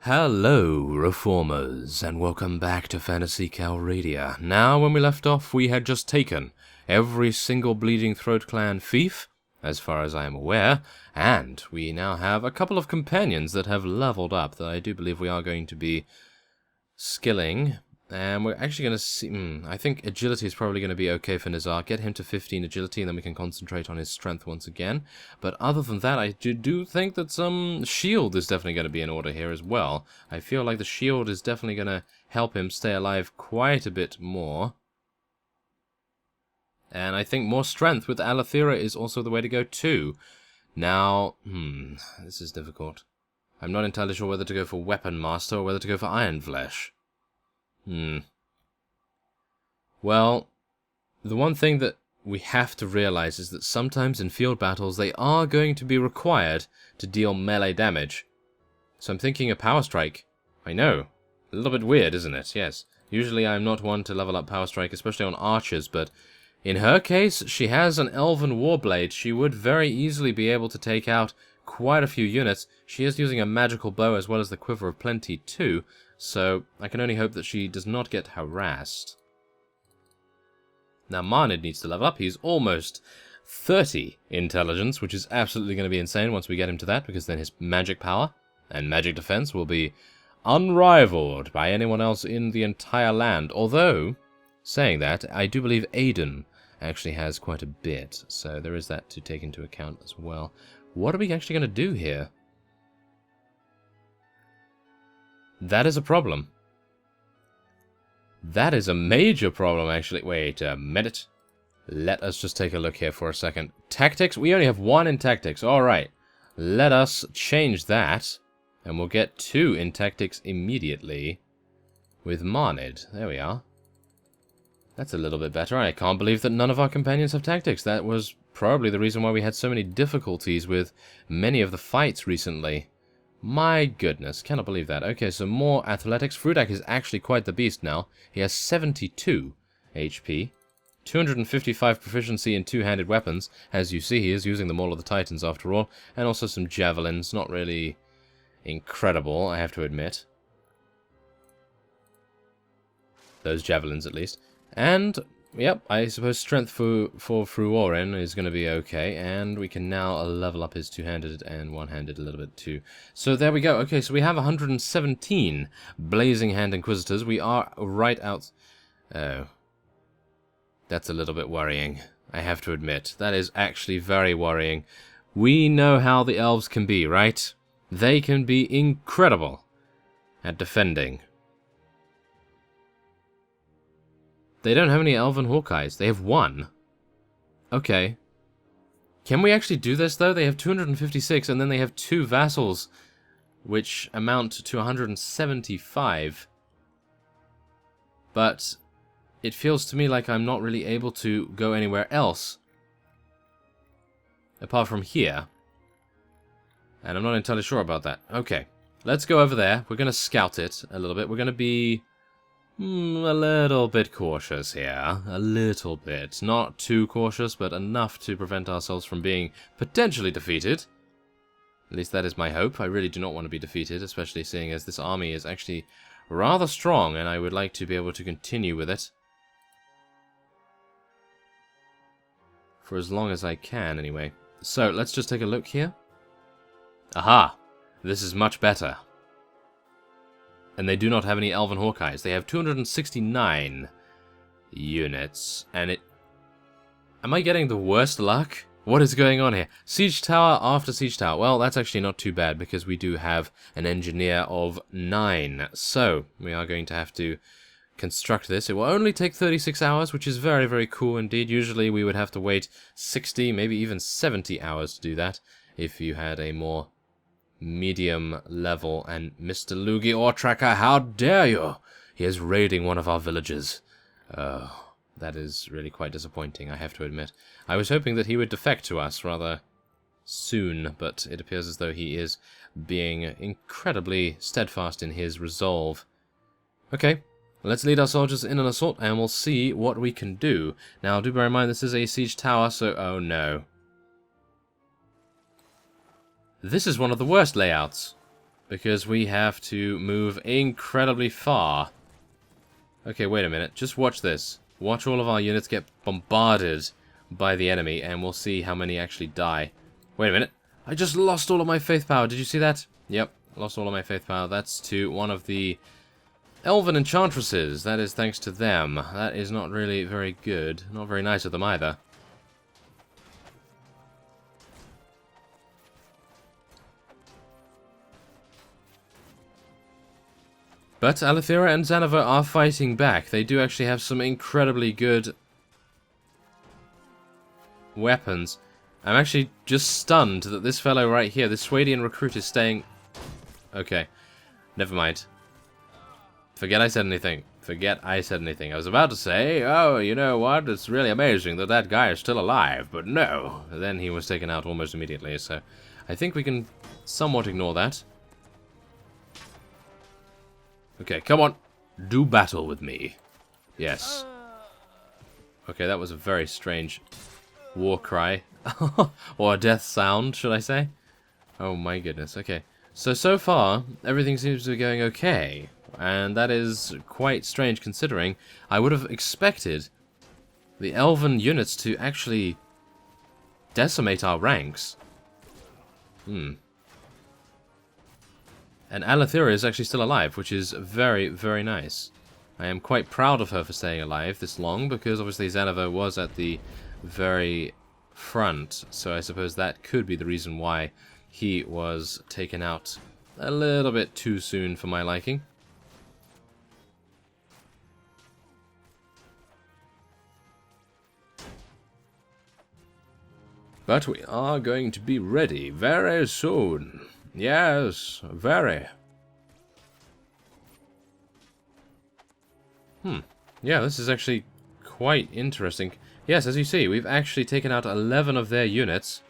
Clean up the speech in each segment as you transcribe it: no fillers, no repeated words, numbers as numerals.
Hello, Reformers, and welcome back to Phantasy Calradia. Now, when we left off, we had just taken every single Bleeding Throat clan fief, as far as I am aware, and we now have a couple of companions that have leveled up that I do believe we are going to be skilling. And we're actually going to see... I think agility is probably going to be okay for Nizar. Get him to 15 agility, and then we can concentrate on his strength once again. But other than that, I do think that some shield is definitely going to be in order here as well. I feel like the shield is definitely going to help him stay alive quite a bit more. And I think more strength with Alathera is also the way to go too. Now, this is difficult. I'm not entirely sure whether to go for Weapon Master or whether to go for Iron Flesh. Well, the one thing that we have to realize is that sometimes in field battles they are going to be required to deal melee damage. So I'm thinking a Power Strike. I know. A little bit weird, isn't it? Yes. Usually I'm not one to level up Power Strike, especially on archers, but in her case, she has an Elven Warblade. She would very easily be able to take out quite a few units. She is using a magical bow as well as the Quiver of Plenty too, so I can only hope that she does not get harassed. Now Marnid needs to level up. He's almost 30 intelligence, which is absolutely going to be insane once we get him to that, because then his magic power and magic defense will be unrivaled by anyone else in the entire land. Although, saying that, I do believe Aiden actually has quite a bit, so there is that to take into account as well. What are we actually going to do here? That is a problem. That is a major problem, actually. Wait a minute. Let us just take a look here for a second. Tactics? We only have 1 in tactics. Alright. Let us change that. And we'll get 2 in tactics immediately. With Marnid. There we are. That's a little bit better. I can't believe that none of our companions have tactics. That was probably the reason why we had so many difficulties with many of the fights recently. My goodness, cannot believe that. Okay, so more athletics. Frudak is actually quite the beast now. He has 72 HP. 255 proficiency in two-handed weapons. As you see, he is using them all of the Titans after all. And also some javelins. Not really incredible, I have to admit. Those javelins, at least. And, yep, I suppose strength for Fruorin is going to be okay, and we can now level up his two-handed and one-handed a little bit too. So there we go. Okay, so we have 117 Blazing Hand Inquisitors. We are right out... Oh. That's a little bit worrying, I have to admit. That is actually very worrying. We know how the elves can be, right? They can be incredible at defending. They don't have any Elven Hawkeyes. They have 1. Okay. Can we actually do this, though? They have 256, and then they have 2 vassals, which amount to 175. But it feels to me like I'm not really able to go anywhere else, apart from here. And I'm not entirely sure about that. Okay. Let's go over there. We're going to scout it a little bit. We're going to be... a little bit cautious here. A little bit. Not too cautious, but enough to prevent ourselves from being potentially defeated. At least that is my hope. I really do not want to be defeated, especially seeing as this army is actually rather strong, and I would like to be able to continue with it. For as long as I can, anyway. So, let's just take a look here. Aha! This is much better. And they do not have any Elven Hawkeyes. They have 269 units. And it... Am I getting the worst luck? What is going on here? Siege Tower after Siege Tower. Well, that's actually not too bad, because we do have an engineer of 9. So, we are going to have to construct this. It will only take 36 hours, which is very, very cool indeed. Usually we would have to wait 60, maybe even 70 hours to do that, if you had a more medium level. And Mr. Lugi Ortracker, how dare you? He is raiding one of our villages. Oh, that is really quite disappointing, I have to admit. I was hoping that he would defect to us rather soon, but it appears as though he is being incredibly steadfast in his resolve. Okay, let's lead our soldiers in an assault, and we'll see what we can do. Now, do bear in mind this is a siege tower, so... Oh no. This is one of the worst layouts. because we have to move incredibly far. Okay, wait a minute. Just watch this. Watch all of our units get bombarded by the enemy, and we'll see how many actually die. Wait a minute. I just lost all of my faith power. Did you see that? Yep, lost all of my faith power. That's to one of the elven enchantresses. That is thanks to them. That is not really very good. Not very nice of them either. But Alethera and Xanova are fighting back. They do actually have some incredibly good weapons. I'm actually just stunned that this fellow right here, this Swadian recruit, is staying... Okay, never mind. Forget I said anything. Forget I said anything. I was about to say, oh, you know what, it's really amazing that that guy is still alive, but no. Then he was taken out almost immediately, so I think we can somewhat ignore that. Okay, come on. Do battle with me. Yes. Okay, that was a very strange war cry. Or a death sound, should I say? Oh my goodness, okay. So far, everything seems to be going okay. And that is quite strange considering I would have expected the elven units to actually decimate our ranks. And Alethera is actually still alive, which is very, very nice. I am quite proud of her for staying alive this long, because obviously Xanova was at the very front, so I suppose that could be the reason why he was taken out a little bit too soon for my liking. But we are going to be ready very soon. Yes, very. Yeah, this is actually quite interesting. Yes, as you see, we've actually taken out 11 of their units.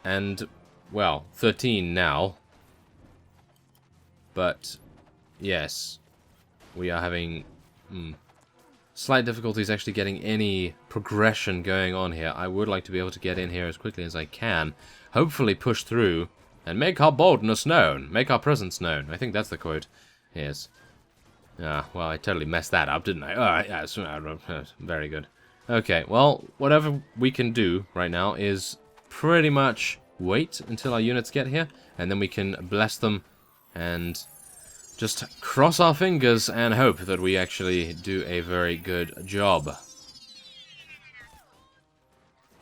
And, well, 13 now. But, yes, we are having slight difficulties actually getting any progression going on here. I would like to be able to get in here as quickly as I can. Hopefully push through and make our boldness known. Make our presence known. I think that's the quote. Yes. Ah, well, I totally messed that up, didn't I? Alright, yes, very good. Okay, well, whatever we can do right now is pretty much wait until our units get here, and then we can bless them and just cross our fingers and hope that we actually do a very good job.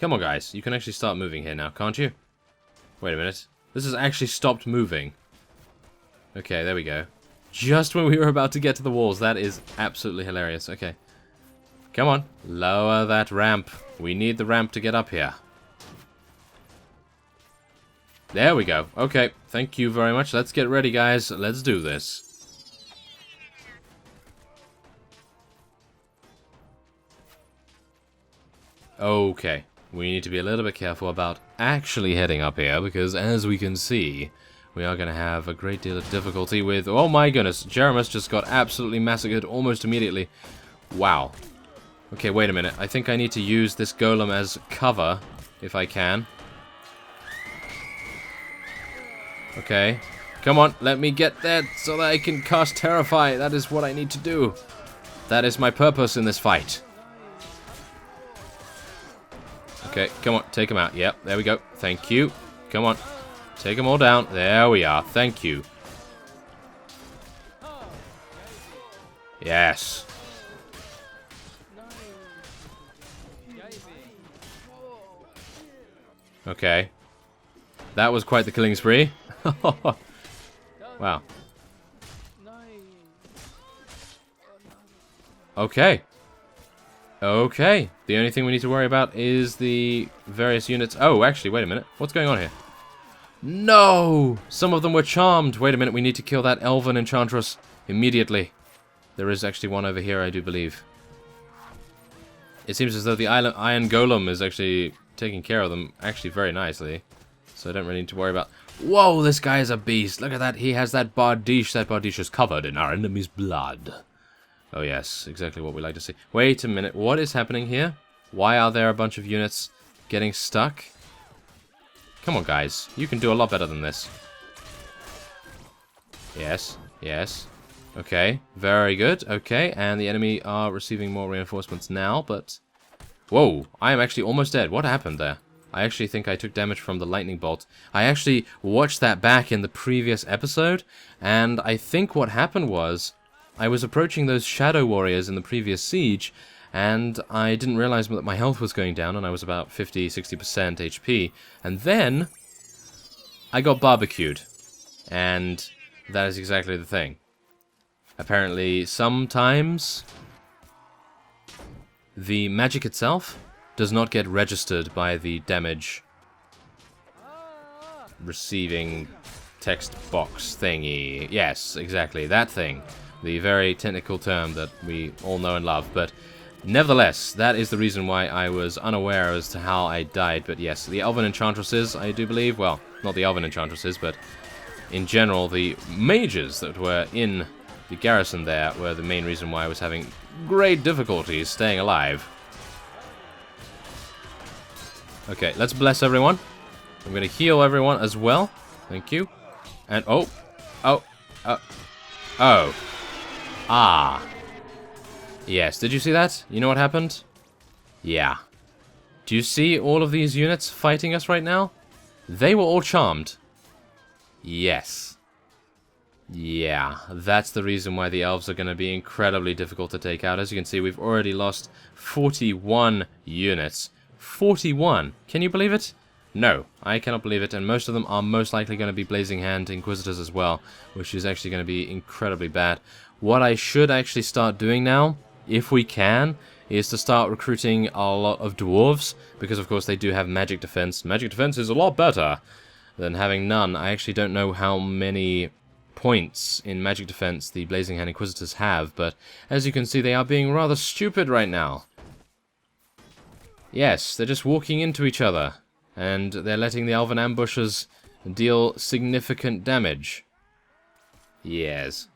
Come on, guys. You can actually start moving here now, can't you? Wait a minute. This has actually stopped moving. Okay, there we go. Just when we were about to get to the walls. That is absolutely hilarious. Okay. Come on. Lower that ramp. We need the ramp to get up here. There we go. Okay. Thank you very much. Let's get ready, guys. Let's do this. Okay. We need to be a little bit careful about actually heading up here, because as we can see, we are going to have a great deal of difficulty with... Oh my goodness, Jeremus just got absolutely massacred almost immediately. Wow. Okay, wait a minute. I think I need to use this golem as cover, if I can. Okay. Come on, let me get there so that I can cast Terrify. That is what I need to do. That is my purpose in this fight. Okay, come on, take him out. Yep, there we go. Thank you. Come on. Take them all down. There we are. Thank you. Yes. Okay. That was quite the killing spree. Wow. Okay. Okay. The only thing we need to worry about is the various units. Oh, actually, wait a minute. What's going on here? No! Some of them were charmed. Wait a minute, we need to kill that elven enchantress immediately. There is actually one over here, I do believe. It seems as though the iron golem is actually taking care of them actually very nicely. So I don't really need to worry about... Whoa, this guy is a beast. Look at that. He has that bardiche. That bardiche is covered in our enemy's blood. Oh yes, exactly what we like to see. Wait a minute, what is happening here? Why are there a bunch of units getting stuck? Come on, guys. You can do a lot better than this. Yes, yes. Okay, very good. Okay, and the enemy are receiving more reinforcements now, but... Whoa, I am actually almost dead. What happened there? I actually think I took damage from the lightning bolt. I actually watched that back in the previous episode, and I think what happened was I was approaching those shadow warriors in the previous siege, and I didn't realize that my health was going down, and I was about 50-60% HP, and then I got barbecued, and that is exactly the thing. Apparently, sometimes the magic itself does not get registered by the damage receiving text box thingy. Yes, exactly, that thing. The very technical term that we all know and love, but nevertheless, that is the reason why I was unaware as to how I died. But yes, the elven enchantresses, I do believe, well, not the elven enchantresses, but in general, the mages that were in the garrison there were the main reason why I was having great difficulties staying alive. Okay, let's bless everyone. I'm going to heal everyone as well. Thank you. And, oh. Ah. Yes, did you see that? You know what happened? Yeah. Do you see all of these units fighting us right now? They were all charmed. Yes. Yeah, that's the reason why the elves are going to be incredibly difficult to take out. As you can see, we've already lost 41 units. 41! Can you believe it? No, I cannot believe it, and most of them are most likely going to be Blazing Hand Inquisitors as well, which is actually going to be incredibly bad. What I should actually start doing now, if we can, is to start recruiting a lot of dwarves, because of course they do have magic defense. Magic defense is a lot better than having none. I actually don't know how many points in magic defense the Blazing Hand Inquisitors have, but as you can see, they are being rather stupid right now. Yes, they're just walking into each other, and they're letting the elven ambushers deal significant damage. Yes.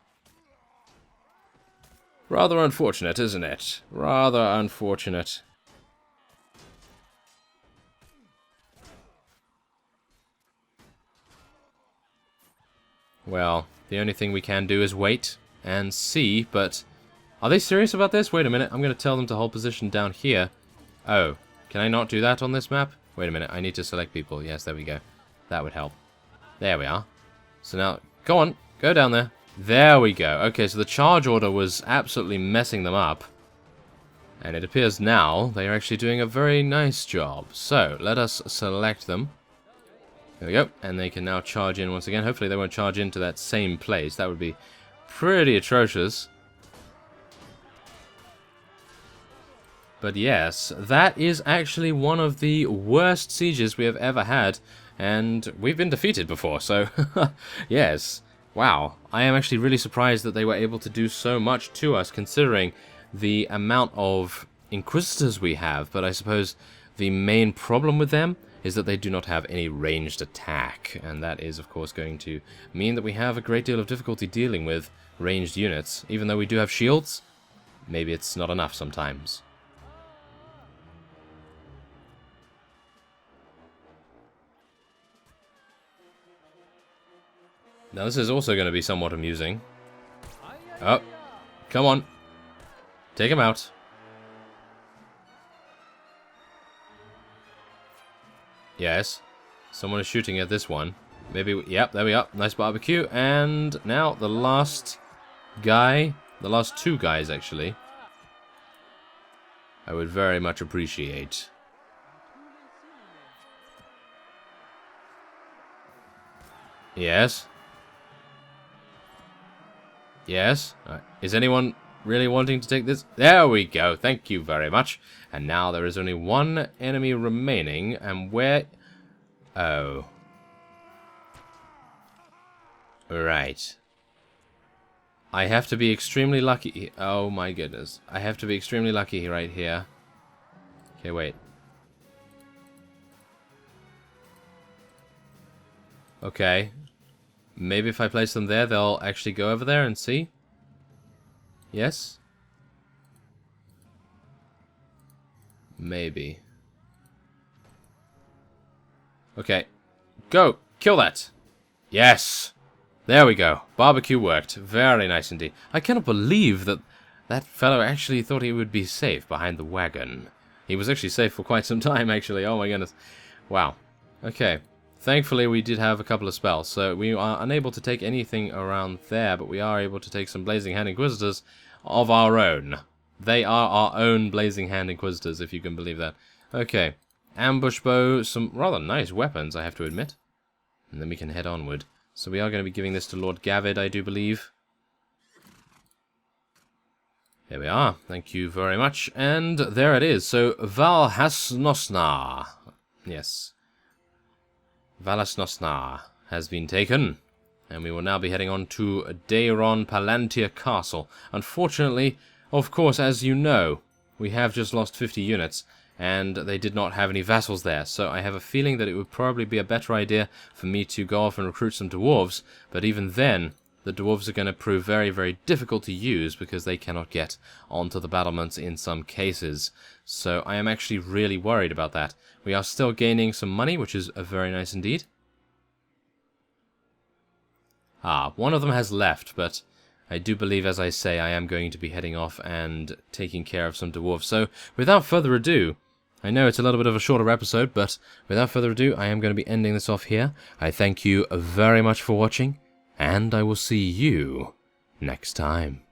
Rather unfortunate, isn't it? Rather unfortunate. Well, the only thing we can do is wait and see, but... Are they serious about this? Wait a minute, I'm going to tell them to hold position down here. Oh, can I not do that on this map? Wait a minute, I need to select people. Yes, there we go. That would help. There we are. So now, go on, go down there. There we go. Okay, so the charge order was absolutely messing them up. And it appears now they are actually doing a very nice job. So, let us select them. There we go. And they can now charge in once again. Hopefully they won't charge into that same place. That would be pretty atrocious. But yes, that is actually one of the worst sieges we have ever had. And we've been defeated before, so yes. Wow, I am actually really surprised that they were able to do so much to us, considering the amount of Inquisitors we have. But I suppose the main problem with them is that they do not have any ranged attack. And that is, of course, going to mean that we have a great deal of difficulty dealing with ranged units. Even though we do have shields, maybe it's not enough sometimes. Now this is also going to be somewhat amusing. Oh, come on. Take him out. Yes. Someone is shooting at this one. Maybe, yep, there we are. Nice barbecue. And now the last guy, the last two guys actually, I would very much appreciate. Yes. Yes. Is anyone really wanting to take this? There we go. Thank you very much. And now there is only one enemy remaining. And where... Oh. Right. I have to be extremely lucky. Oh my goodness. I have to be extremely lucky right here. Okay, wait. Okay. Maybe if I place them there, they'll actually go over there and see. Yes? Maybe. Okay. Go! Kill that! Yes! There we go. Barbecue worked. Very nice indeed. I cannot believe that that fellow actually thought he would be safe behind the wagon. He was actually safe for quite some time, actually. Oh my goodness. Wow. Okay. Thankfully, we did have a couple of spells, so we are unable to take anything around there, but we are able to take some Blazing Hand Inquisitors of our own. They are our own Blazing Hand Inquisitors, if you can believe that. Okay. Ambush bow, some rather nice weapons, I have to admit. And then we can head onward. So we are going to be giving this to Lord Gavid, I do believe. Here we are. Thank you very much. And there it is. So, Valhasnosnar. Yes. Valhasnosnar has been taken. And we will now be heading on to Daeron Palantir Castle. Unfortunately, of course, as you know, we have just lost 50 units. And they did not have any vassals there, so I have a feeling that it would probably be a better idea for me to go off and recruit some dwarves, but even then, the dwarves are going to prove very, very difficult to use because they cannot get onto the battlements in some cases. So I am actually really worried about that. We are still gaining some money, which is very nice indeed. Ah, one of them has left, but I do believe, as I say, I am going to be heading off and taking care of some dwarves. So, without further ado, I know it's a little bit of a shorter episode, but without further ado, I am going to be ending this off here. I thank you very much for watching, and I will see you next time.